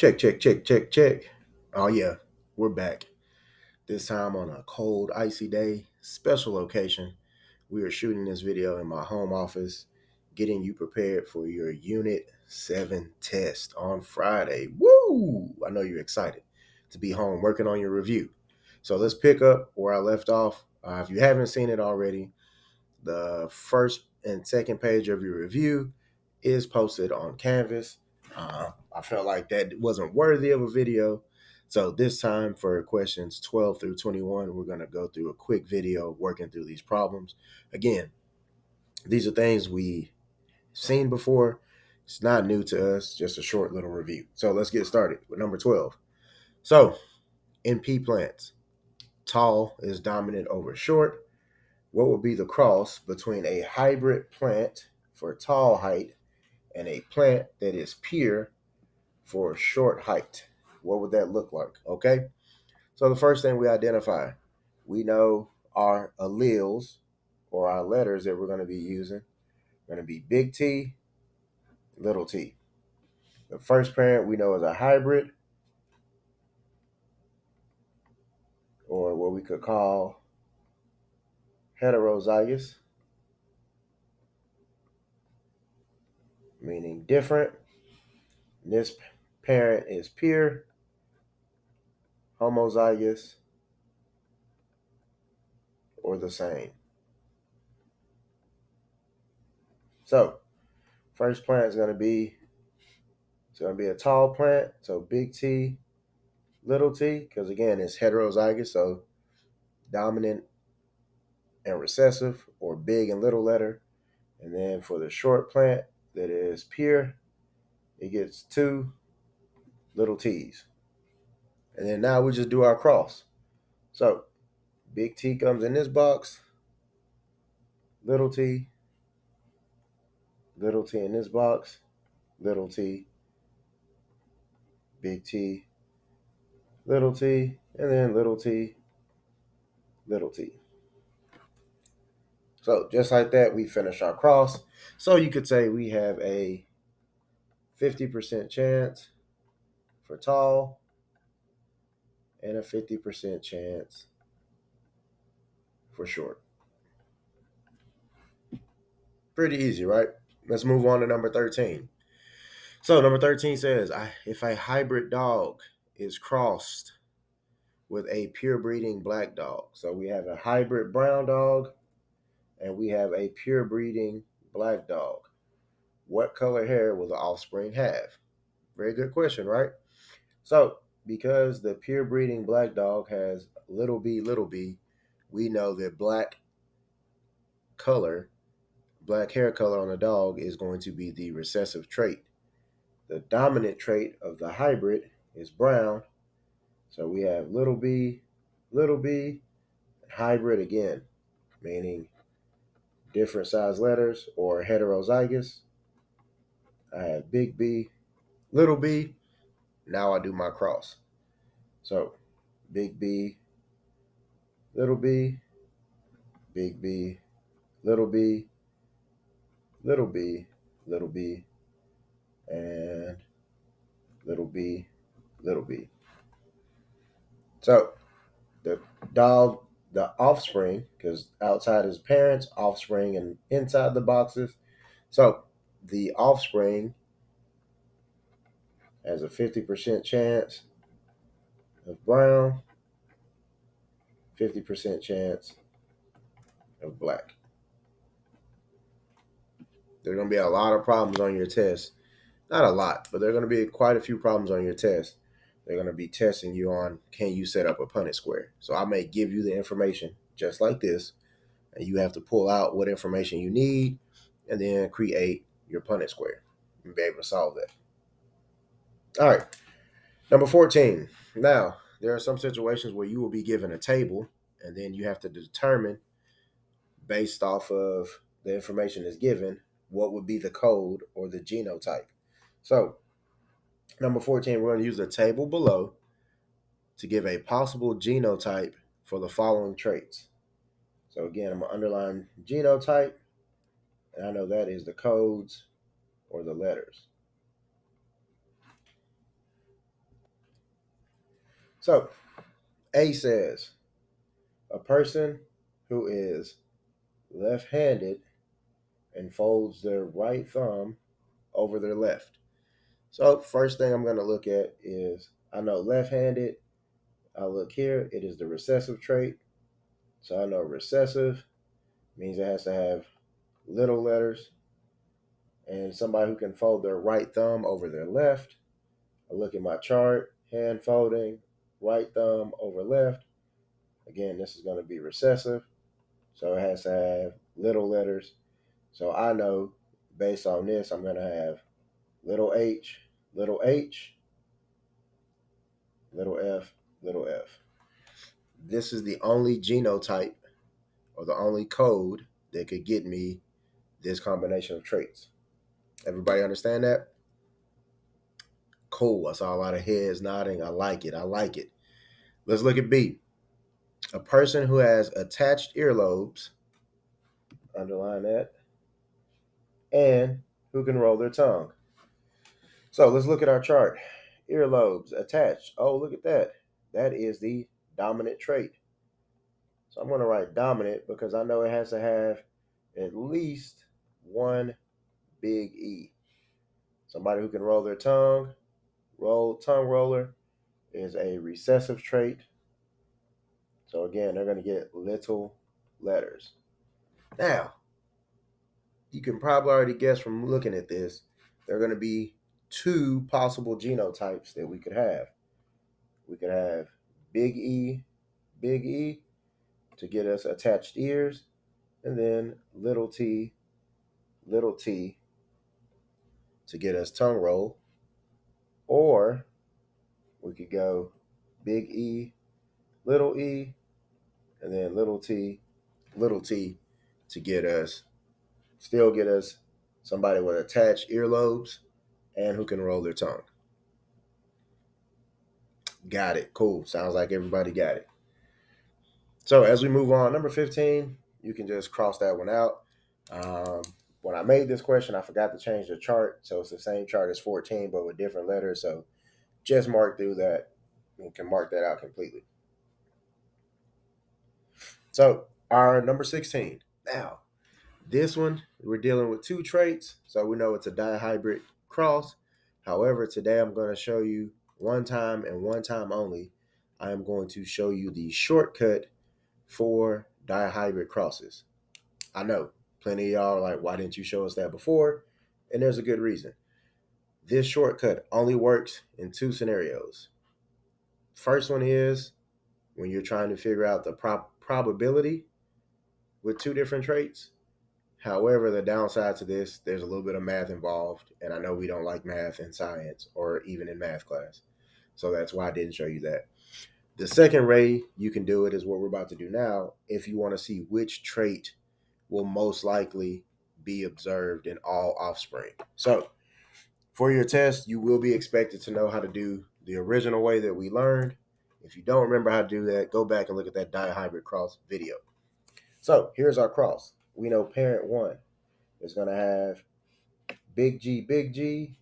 Check, check, check, check, check. Oh, yeah, we're back. This time on a cold, icy day, special location. We are shooting this video in my home office, getting you prepared for your Unit 7 test on Friday. Woo! I know you're excited to be home working on your review. So let's pick up where I left off. If you haven't seen it already, the first and second page of your review is posted on Canvas. I felt like that wasn't worthy of a video. So this time for questions 12 through 21, we're going to go through a quick video working through these problems. Again, these are things we've seen before. It's not new to us, just a short little review. So let's get started with number 12. So in pea plants, tall is dominant over short. What would be the cross between a hybrid plant for tall height and a plant that is pure for short height? What would that look like? Okay. So the first thing we identify, we know our alleles or our letters that we're going to be using are going to be big T, little t. The first parent we know is a hybrid, or what we could call heterozygous, meaning different. This parent is pure, homozygous, or the same. So first plant is going to be a tall plant, so big T, little t, because again it's heterozygous, so dominant and recessive, or big and little letter. And then for the short plant that is pure, it gets two little t's. And then now we just do our cross. So big T comes in this box, little t in this box, little t, big T, little t, and then little t, little t. So just like that, we finish our cross. So you could say we have a 50% chance for tall and a 50% chance for short. Pretty easy, right? Let's move on to number 13. So number 13 says, if a hybrid dog is crossed with a pure breeding black dog. So we have a hybrid brown dog and we have a pure breeding black dog. What color hair will the offspring have? Very good question, right? So because the pure breeding black dog has little b, we know that black hair color on the dog is going to be the recessive trait. The dominant trait of the hybrid is brown. So we have little b, hybrid again, meaning different size letters, or heterozygous. I have big B, little b. Now I do my cross. So big B, little b, big B, little b, little b, little b, and little b, little b. So the dog, the offspring, because outside is parents, offspring, and inside the boxes. So the offspring has a 50% chance of brown, 50% chance of black. There are going to be a lot of problems on your test. Not a lot, but there are going to be quite a few problems on your test. They're going to be testing you on, can you set up a Punnett square? So I may give you the information just like this, and you have to pull out what information you need and then create your Punnett square and be able to solve that. All right, number 14. Now, there are some situations where you will be given a table, and then you have to determine, based off of the information is given, what would be the code or the genotype. So, number 14, we're going to use the table below to give a possible genotype for the following traits. So again, I'm going to underline genotype, and I know that is the codes or the letters. So A says a person who is left-handed and folds their right thumb over their left. So first thing I'm going to look at is, I know left-handed. I look here, it is the recessive trait. So I know recessive means it has to have little letters, and somebody who can fold their right thumb over their left. I look at my chart, hand folding, right thumb over left. Again, this is going to be recessive, so it has to have little letters. So I know based on this, I'm going to have little h, little h, little f, little f. This is the only genotype or the only code that could get me this combination of traits. Everybody understand that? Cool. I saw a lot of heads nodding. I like it. I like it. Let's look at B. A person who has attached earlobes, underline that, and who can roll their tongue. So let's look at our chart. Earlobes attached. Oh, look at that. That is the dominant trait. So I'm going to write dominant because I know it has to have at least one big E. Somebody who can roll their tongue, tongue roller, is a recessive trait. So again, they're going to get little letters. Now, you can probably already guess from looking at this, there are going to be two possible genotypes that we could have. We could have big E to get us attached ears, and then little t to get us tongue roll. Or we could go big E, and then little t to still get us somebody with attached earlobes and who can roll their tongue. Got it. Cool. Sounds like everybody got it. So as we move on, number 15, you can just cross that one out. Um, when I made this question, I forgot to change the chart. So it's the same chart as 14, but with different letters. So just mark through that. You can mark that out completely. So our number 16. Now, this one, we're dealing with two traits. So we know it's a dihybrid cross. However, today I'm going to show you one time and one time only. I am going to show you the shortcut for dihybrid crosses. I know plenty of y'all are like, why didn't you show us that before? And there's a good reason. This shortcut only works in two scenarios. First one is when you're trying to figure out the probability with two different traits. However, the downside to this, there's a little bit of math involved, and I know we don't like math in science or even in math class. So that's why I didn't show you that. The second way you can do it is what we're about to do now if you want to see which trait will most likely be observed in all offspring. So for your test, you will be expected to know how to do the original way that we learned. If you don't remember how to do that, go back and look at that dihybrid cross video. So here's our cross. We know parent one is going to have big G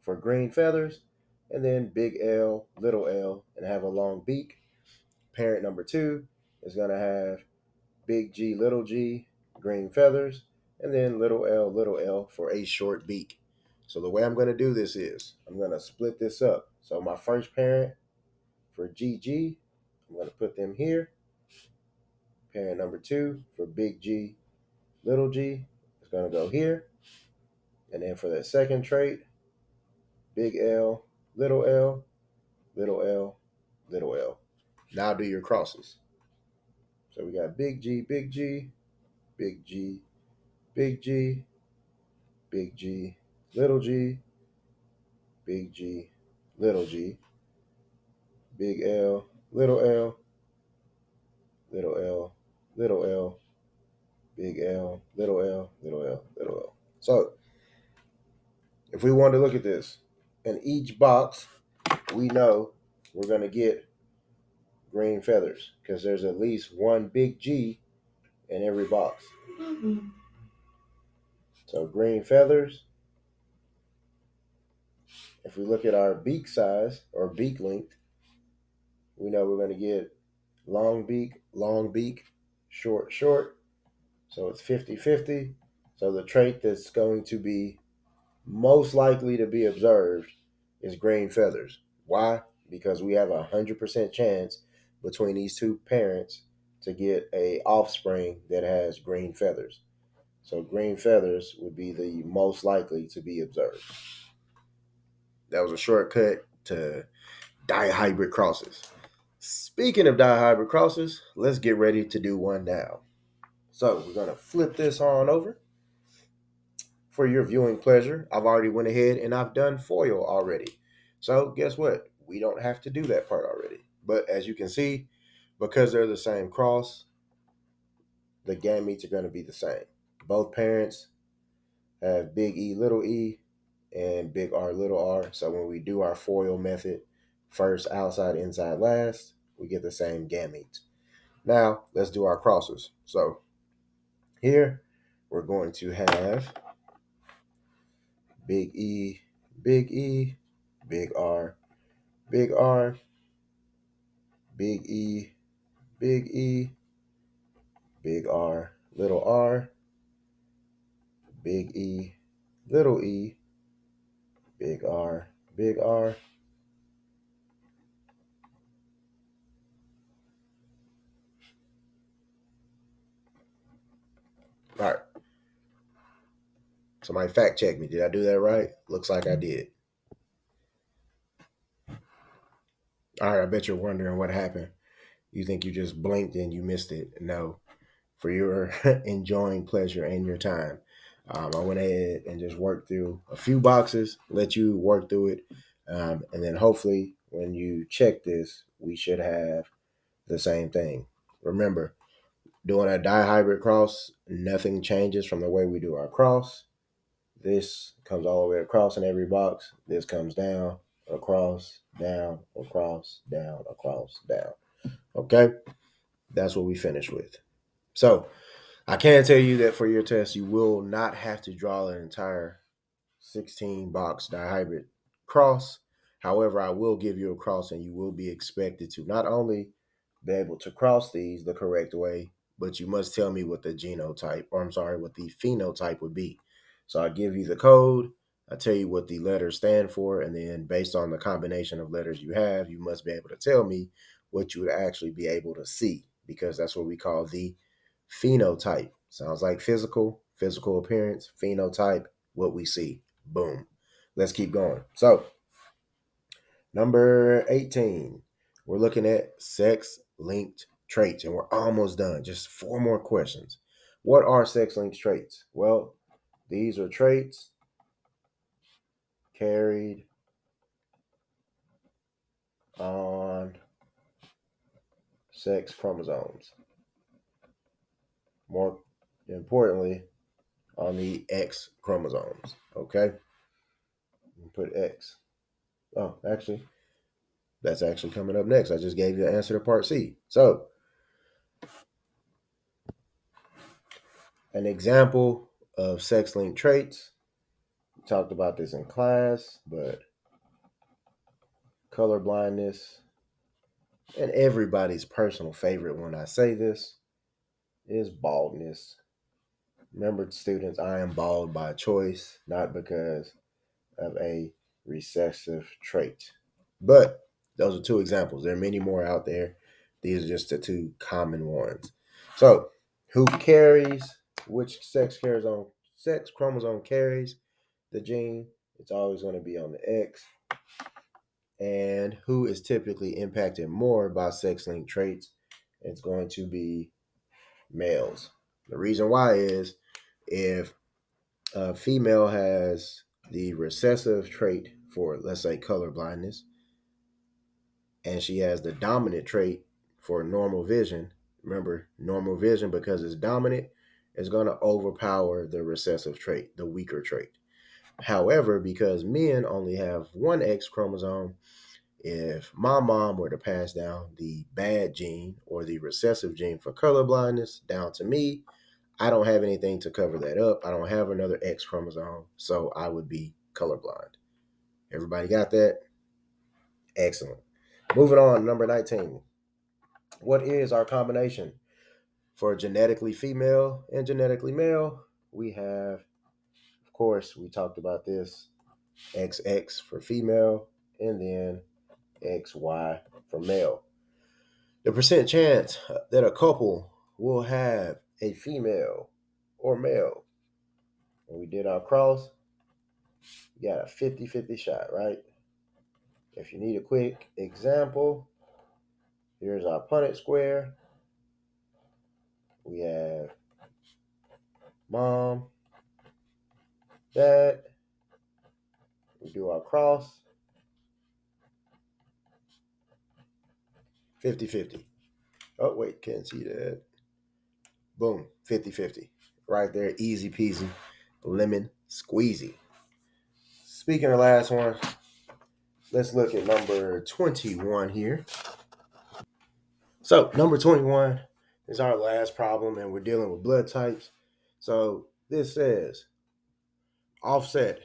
for green feathers, and then big L, little l, and have a long beak. Parent number two is going to have big G, green feathers, and then little l for a short beak. So the way I'm going to do this is I'm going to split this up. So my first parent for GG, I'm going to put them here. Parent number two for big G, little g, is going to go here. And then for that second trait, big L, little l, little l, little l. Now do your crosses. So we got big G, big G, big G, big G, big G, little g, big G, little g, big L, little l, little l, little l, big L, little l, little l, little l. So if we want to look at this, in each box, we know we're going to get green feathers because there's at least one big G in every box. Mm-hmm. So green feathers. If we look at our beak size or beak length, we know we're going to get long beak, short, short. So it's 50-50. So the trait that's going to be most likely to be observed is green feathers. Why? Because we have 100% chance between these two parents to get a offspring that has green feathers. So green feathers would be the most likely to be observed. That was a shortcut to dihybrid crosses. Speaking of dihybrid crosses, let's get ready to do one now. So we're going to flip this on over. For your viewing pleasure, I've already went ahead and I've done foil already. So guess what? We don't have to do that part already. But as you can see, because they're the same cross, the gametes are going to be the same. Both parents have big E and big R little r. So when we do our foil method, first outside, inside, last, we get the same gametes. Now let's do our crosses. So here we're going to have big E, big E, big R, big R, big E, big E, big R, big E, little e, big R, big R. All right. Somebody fact check me. Did I do that right? Looks like I did. All right. I bet you're wondering what happened. You think you just blinked and you missed it. No, for your enjoying pleasure and your time. I went ahead and just worked through a few boxes, let you work through it. And then hopefully when you check this, we should have the same thing. Remember, doing a dihybrid cross, nothing changes from the way we do our cross. This comes all the way across in every box. This comes down, across, down, across, down, across, down. Okay? That's what we finish with. So I can tell you that for your test, you will not have to draw an entire 16 box dihybrid cross. However, I will give you a cross and you will be expected to not only be able to cross these the correct way, but you must tell me what the genotype, or I'm sorry, what the phenotype would be. So I give you the code, I tell you what the letters stand for, and then based on the combination of letters you have, you must be able to tell me what you would actually be able to see, because that's what we call the phenotype. Sounds like physical appearance, phenotype, what we see. Boom. Let's keep going. So, number 18, we're looking at sex linked traits, and we're almost done. Just four more questions. What are sex linked traits? Well, these are traits carried on sex chromosomes. More importantly, on the X chromosomes. Okay? Put X. Oh, actually, that's actually coming up next. I just gave you the answer to part C. So, an example of sex linked traits. We talked about this in class, but color blindness, and everybody's personal favorite when I say this, is baldness. Remember, students, I am bald by choice, not because of a recessive trait. But those are two examples. There are many more out there. These are just the two common ones. So, who carries, which sex chromosome carries the gene? It's always going to be on the X. And who is typically impacted more by sex linked traits? It's going to be males. The reason why is if a female has the recessive trait for, let's say, color blindness, and she has the dominant trait for normal vision, remember, normal vision, because it's dominant, is going to overpower the recessive trait, the weaker trait. However, because men only have one X chromosome, if my mom were to pass down the bad gene or the recessive gene for color blindness down to me, I don't have anything to cover that up. I don't have another X chromosome, so I would be colorblind. Everybody got that? Excellent. Moving on, number 19. What is our combination? For genetically female and genetically male, we have, of course, we talked about this, XX for female, and then XY for male. The percent chance that a couple will have a female or male, when we did our cross, you got a 50-50 shot, right? If you need a quick example, here's our Punnett square. We have mom, dad. We do our cross. 50-50. Oh, wait, can't see that. Boom, 50-50. Right there, easy peasy, lemon squeezy. Speaking of the last one, let's look at number 21 here. So, number 21 is our last problem, and we're dealing with blood types. So, this says Offset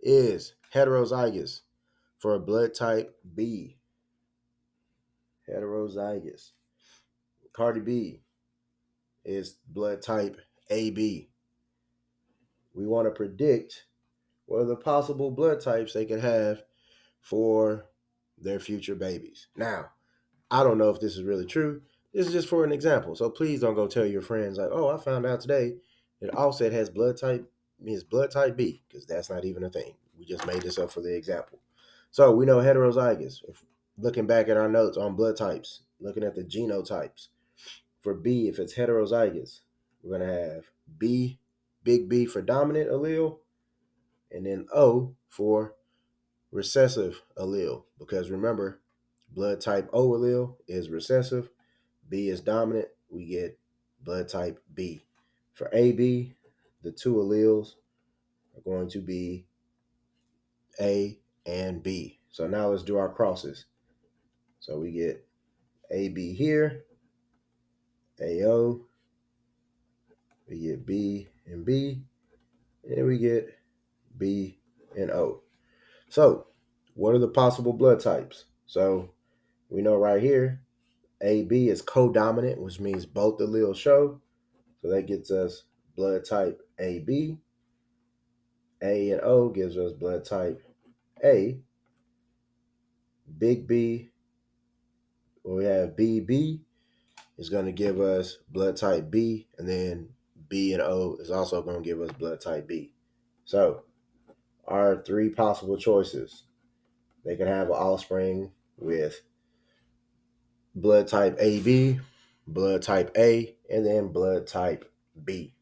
is heterozygous for blood type B. Heterozygous. Cardi B is blood type AB. We want to predict what are the possible blood types they could have for their future babies. Now, I don't know if this is really true. This is just for an example. So please don't go tell your friends like, "Oh, I found out today that Offset has blood type B," because that's not even a thing. We just made this up for the example. So we know heterozygous. If looking back at our notes on blood types, looking at the genotypes. For B, if it's heterozygous, we're going to have B, big B for dominant allele, and then O for recessive allele. Because remember, blood type O allele is recessive, B is dominant, we get blood type B. For AB, the two alleles are going to be A and B. So now let's do our crosses. So we get AB here, AO, we get B and B, and we get B and O. So what are the possible blood types? So we know right here, AB is codominant, which means both alleles show. So that gets us blood type AB. A and O gives us blood type A. Big B, when we have BB, is going to give us blood type B. And then B and O is also going to give us blood type B. So our three possible choices. They can have an offspring with blood type AB, blood type A, and then blood type B.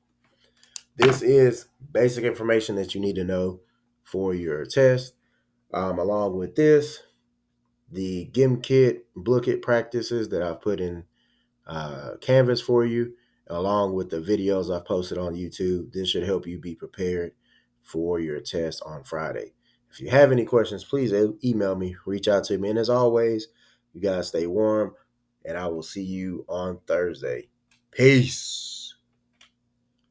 This is basic information that you need to know for your test. Along with this, the GimKit Bookit practices that I've put in Canvas for you, along with the videos I've posted on YouTube. This should help you be prepared for your test on Friday. If you have any questions, please email me, reach out to me. And as always, you guys stay warm, and I will see you on Thursday. Peace.